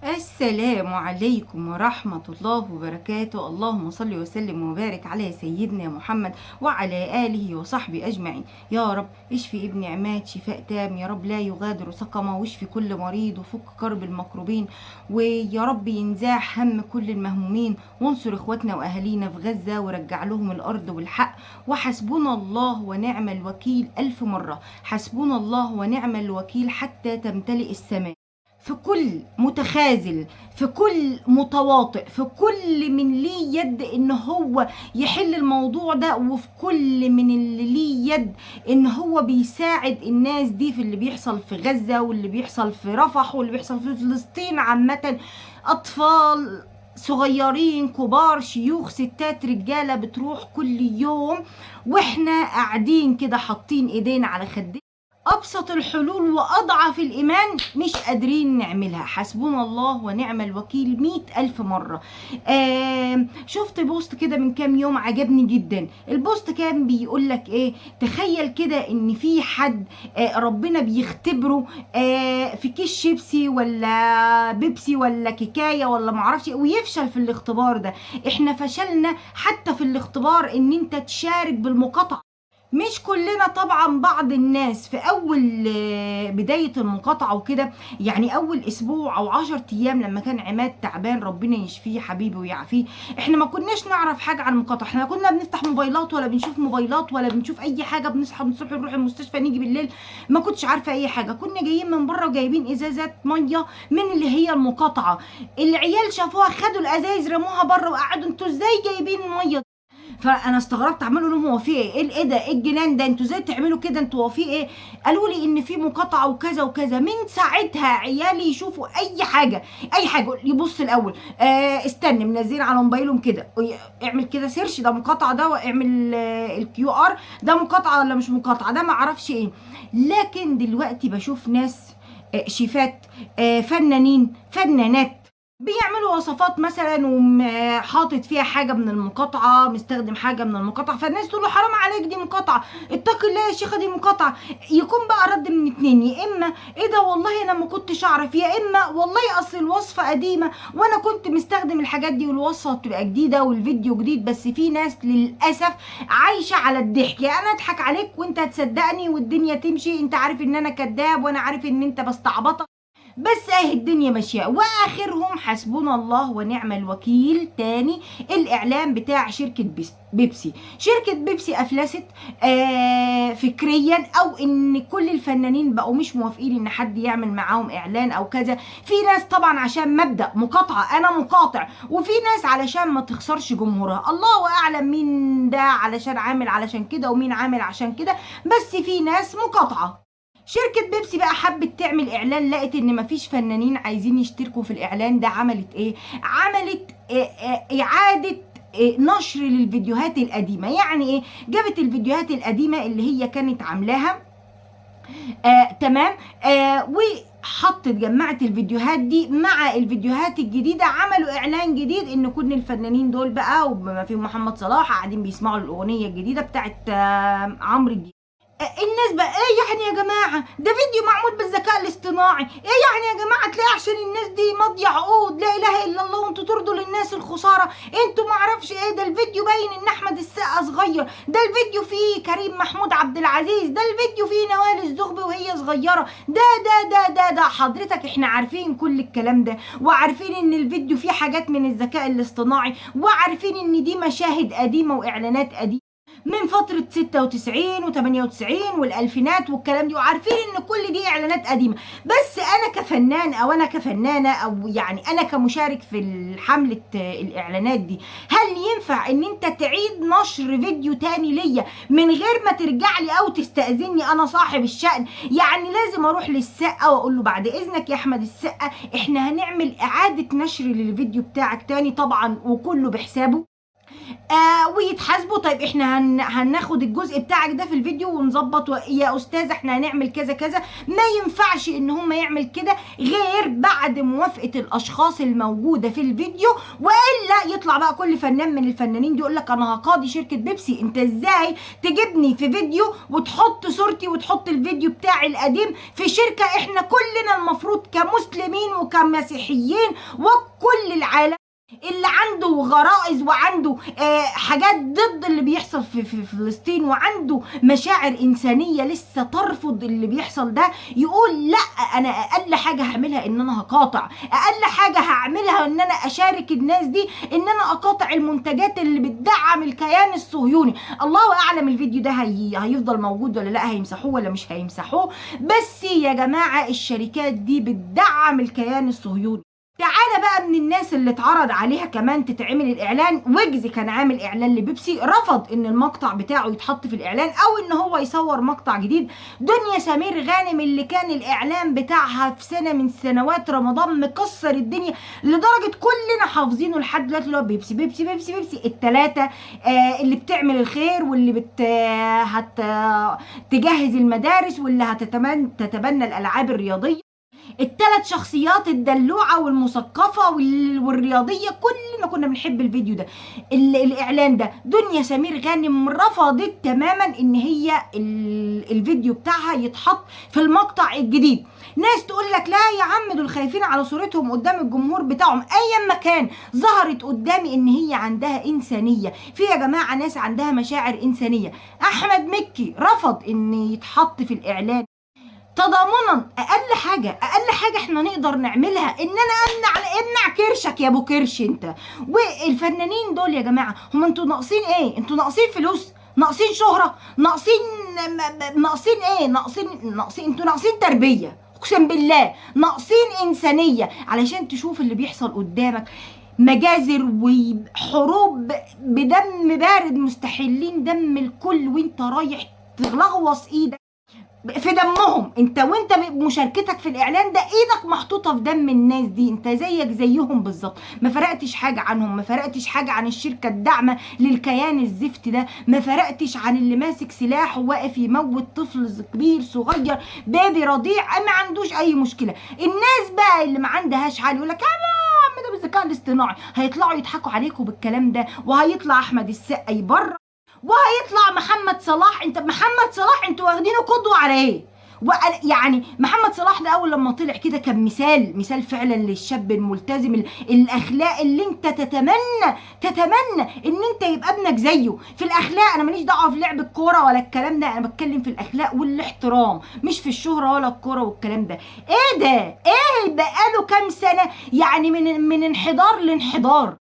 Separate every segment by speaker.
Speaker 1: السلام عليكم ورحمة الله وبركاته. اللهم صل وسلم وبارك على سيدنا محمد وعلى آله وصحبه أجمعين. يا رب اشفي ابن عماد شفاء تام، يا رب لا يغادر سقما، واشفي كل مريض وفك كرب المكروبين، ويا رب ينزاح هم كل المهمومين، وانصر اخواتنا واهالينا في غزة ورجع لهم الارض والحق. وحسبنا الله ونعم الوكيل 1000 مرة، حسبنا الله ونعم الوكيل حتى تمتلئ السماء. في كل متخاذل، في كل متواطئ، في كل من ليه يد ان هو يحل الموضوع ده، وفي كل من اللي ليه يد ان هو بيساعد الناس دي في اللي بيحصل في غزة واللي بيحصل في رفح واللي بيحصل في فلسطين عامة. اطفال صغيرين، كبار، شيوخ، ستات، رجالة بتروح كل يوم، واحنا قاعدين كده حاطين ايدينا على خدنا. أبسط الحلول وأضعف الإيمان مش قادرين نعملها. حسبنا الله ونعم الوكيل 100,000 مرة. شفت بوست كده من كام يوم عجبني جدا. البوست كان بيقولك إيه؟ تخيل كده إن في حد ربنا بيختبره في كيس شيبسي ولا بيبسي ولا كيكاية ولا معرفش، ويفشل في الاختبار ده. احنا فشلنا حتى في الاختبار إن انت تشارك بالمقاطعة. مش كلنا طبعا، بعض الناس في اول بداية المقاطعة وكده، يعني اول اسبوع او 10 ايام لما كان عماد تعبان ربنا يشفيه حبيبي ويعافيه، احنا ما كناش نعرف حاجة عن المقاطعة. احنا كنا بنفتح موبايلات ولا بنشوف موبايلات ولا بنشوف اي حاجة، بنصحى من الصبح نروح المستشفى نيجي بالليل، ما كنتش عارفة اي حاجة. كنا جايين من بره وجايبين ازازات مية من اللي هي المقاطعة، العيال شافوها خدوا الازايز رموها بره وقعدوا انتوا ازاي جايبين مية؟ فانا استغربت، عملوا لهم هو في ايه ده، ايه الجنان ده، انتوا ازاي تعملوا كده، انتوا هو في ايه؟ قالوا لي ان في مقاطعه وكذا وكذا. من ساعتها عيالي يشوفوا اي حاجه، اي حاجه يبص الاول استنى، منزلين على موبايلهم كده، اعمل كده سيرش، ده مقاطعه، ده واعمل الكيو ار، ده مقاطعه ولا مش مقاطعه، ده ما اعرفش ايه. لكن دلوقتي بشوف ناس شيفات، فنانين، فنانات بيعملوا وصفات مثلا وحاطط فيها حاجه من المقاطعه، مستخدم حاجه من المقاطعه، فالناس تقول له حرام عليك دي مقاطعه، اتقي الله يا شيخه دي مقاطعه. يكون بقى رد من اتنين، يا اما ايه ده والله انا ما كنتش اعرف، يا اما والله اصل الوصفه قديمه وانا كنت مستخدم الحاجات دي والوصفه بتبقى جديده والفيديو جديد. بس في ناس للاسف عايشه على الضحك، يعني انا اضحك عليك وانت هتصدقني والدنيا تمشي، انت عارف ان انا كذاب وانا عارف ان انت بستعبطك، بس اهي الدنيا ماشيه. واخرهم حسبنا الله ونعم الوكيل تاني، الاعلان بتاع شركه بيبسي. شركه بيبسي افلست فكريا، او ان كل الفنانين بقوا مش موافقين ان حد يعمل معاهم اعلان او كذا. في ناس طبعا عشان مبدا مقاطعه، انا مقاطع، وفي ناس علشان ما تخسرش جمهورها، الله اعلم مين ده علشان عامل علشان كده ومين عامل عشان كده، بس في ناس مقاطعه. شركة بيبسي بقى حبت تعمل اعلان، لقت ان مفيش فنانين عايزين يشتركوا في الاعلان ده. عملت ايه؟ عملت اعادة نشر للفيديوهات القديمة. يعني ايه؟ جابت الفيديوهات القديمة اللي هي كانت عاملاها تمام، وحطت جمعت الفيديوهات دي مع الفيديوهات الجديدة، عملوا اعلان جديد ان كل الفنانين دول بقى وبما فيهم محمد صلاح قاعدين بيسمعوا الاغنية الجديدة بتاعت عمرو دياب. الناس بقى ايه يعني يا جماعه، ده فيديو معمول بالذكاء الاصطناعي، ايه يعني يا جماعه تلاقي عشان الناس دي ماضيه عقود، لا اله الا الله، وانتوا ترضوا للناس الخساره، انتوا ما اعرفش ايه، ده الفيديو باين ان احمد السقا صغير، ده الفيديو فيه كريم محمود عبد العزيز، ده الفيديو فيه نوال الزغبي وهي صغيره، ده حضرتك احنا عارفين كل الكلام ده، وعارفين ان الفيديو فيه حاجات من الذكاء الاصطناعي، وعارفين ان دي مشاهد قديمه واعلانات قديمه من فترة 96 و98 والألفينات والكلام دي، وعارفين ان كل دي اعلانات قديمة. بس انا كفنان او انا كفنانة او يعني انا كمشارك في حملة الاعلانات دي، هل ينفع ان انت تعيد نشر فيديو تاني ليا من غير ما ترجع لي او تستأذني؟ انا صاحب الشأن، يعني لازم اروح للسقا واقول له بعد اذنك يا احمد السقا احنا هنعمل اعادة نشر للفيديو بتاعك تاني، طبعا وكله بحسابه. ويتحاسبوا. طيب احنا هناخد الجزء بتاعك ده في الفيديو ونظبط، يا استاذ احنا هنعمل كذا كذا. ما ينفعش ان هم يعمل كده غير بعد موافقه الاشخاص الموجوده في الفيديو، والا يطلع بقى كل فنان من الفنانين دي يقول لك انا هقاضي شركه بيبسي. انت ازاي تجيبني في فيديو وتحط صورتي وتحط الفيديو بتاعي القديم في شركه احنا كلنا المفروض كمسلمين وكمسيحيين وكل العالم اللي عنده غرائز وعنده حاجات ضد اللي بيحصل في فلسطين، وعنده مشاعر إنسانية لسه ترفض اللي بيحصل ده، يقول لا أنا أقل حاجة هعملها إن أنا هقاطع، أقل حاجة هعملها إن أنا أشارك الناس دي إن أنا أقاطع المنتجات اللي بتدعم الكيان الصهيوني. الله أعلم الفيديو ده هيفضل موجود ولا لا، هيمسحوه ولا مش هيمسحوه، بس يا جماعة الشركات دي بتدعم الكيان الصهيوني. تعالى بقى من الناس اللي اتعرض عليها كمان تتعمل الاعلان، ويجز كان عامل اعلان لبيبسي، رفض ان المقطع بتاعه يتحط في الاعلان او ان هو يصور مقطع جديد. دنيا سمير غانم اللي كان الاعلان بتاعها في سنه من سنوات رمضان مكسر الدنيا لدرجه كلنا حافظينه لحد دلوقتي، اللي هو بيبسي بيبسي بيبسي بيبسي الثلاثه اللي بتعمل الخير، واللي تجهز المدارس، واللي تتبنى الالعاب الرياضيه. الثلاث شخصيات الدلوعه والمثقفه والرياضيه كلنا كنا بنحب الفيديو ده. الاعلان ده دنيا سمير غانم رفضت تماما ان هي الفيديو بتاعها يتحط في المقطع الجديد. ناس تقول لك لا يا عم دول خايفين على صورتهم قدام الجمهور بتاعهم. ايا ما كان ظهرت قدامي ان هي عندها انسانيه، في يا جماعه ناس عندها مشاعر انسانيه. احمد مكي رفض ان يتحط في الاعلان تضامنا. اقل حاجه احنا نقدر نعملها ان انا امنع كرشك يا ابو كرش انت. والفنانين دول يا جماعه هم انتوا ناقصين ايه؟ انتوا ناقصين فلوس، ناقصين شهره، ناقصين ايه؟ ناقصين انتوا ناقصين تربيه، اقسم بالله ناقصين انسانيه علشان تشوف اللي بيحصل قدامك. مجازر وحروب بدم بارد، مستحلين دم الكل، وانت رايح تغلغوص ايدك في دمهم. وانت بمشاركتك في الاعلان ده ايدك محطوطه في دم الناس دي، انت زيك زيهم بالظبط، ما فرقتش حاجه عنهم، ما فرقتش حاجه عن الشركه الداعمه للكيان الزفت ده، ما فرقتش عن اللي ماسك سلاح وواقف يموت طفل كبير صغير بيبي رضيع ما عندوش اي مشكله. الناس بقى اللي ما عندهاش حال يقول لك يا ده بالذكاء الاصطناعي، هيطلعوا يضحكوا عليكم بالكلام ده، وهيطلع احمد السقا يبرر، وهيطلع محمد صلاح. محمد صلاح انتوا واخدينه قدوه على ايه؟ يعني محمد صلاح ده اول لما طلع كده كان مثال فعلا للشاب الملتزم الاخلاق اللي انت تتمنى ان انت يبقى ابنك زيه في الاخلاق. انا ماليش دعوه في لعب الكوره ولا الكلام ده، انا بتكلم في الاخلاق والاحترام، مش في الشهره ولا الكوره والكلام ده. ايه ده؟ ايه بقاله كام سنه يعني من انحدار لانحدار.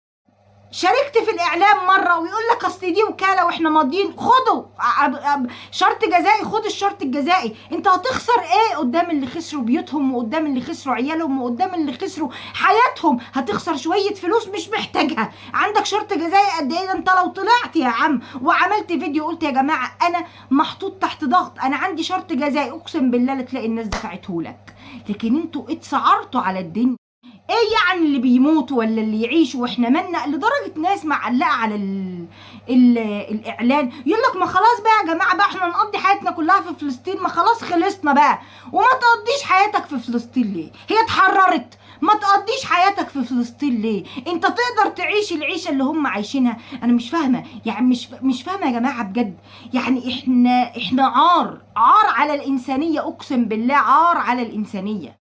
Speaker 1: شاركت في الاعلام مره ويقول لك اصل دي وكاله واحنا ماضيين، خدوا شرط جزائي، خد الشرط الجزائي. انت هتخسر ايه قدام اللي خسروا بيوتهم، وقدام اللي خسروا عيالهم، وقدام اللي خسروا حياتهم؟ هتخسر شويه فلوس مش محتاجها. عندك شرط جزائي قد ايه؟ ده انت لو طلعت يا عم وعملت فيديو قلت يا جماعه انا محطوط تحت ضغط، انا عندي شرط جزائي، اقسم بالله لا تلاقي الناس دفعته لك. لكن انتوا اتسعرتوا على الدنيا. ايه يعني اللي بيموتوا ولا اللي يعيشوا واحنا مالنا؟ لدرجه ناس معلقه على الاعلان يقول لك ما خلاص بقى يا جماعه بقى احنا نقضي حياتنا كلها في فلسطين، ما خلاص خلصنا بقى. وما تقضيش حياتك في فلسطين ليه؟ هي اتحررت، ما تقضيش حياتك في فلسطين ليه؟ انت تقدر تعيش العيشه اللي هم عايشينها؟ انا مش فاهمه يعني، مش فاهمه يا جماعه بجد. يعني احنا عار على الانسانيه، اقسم بالله عار على الانسانيه.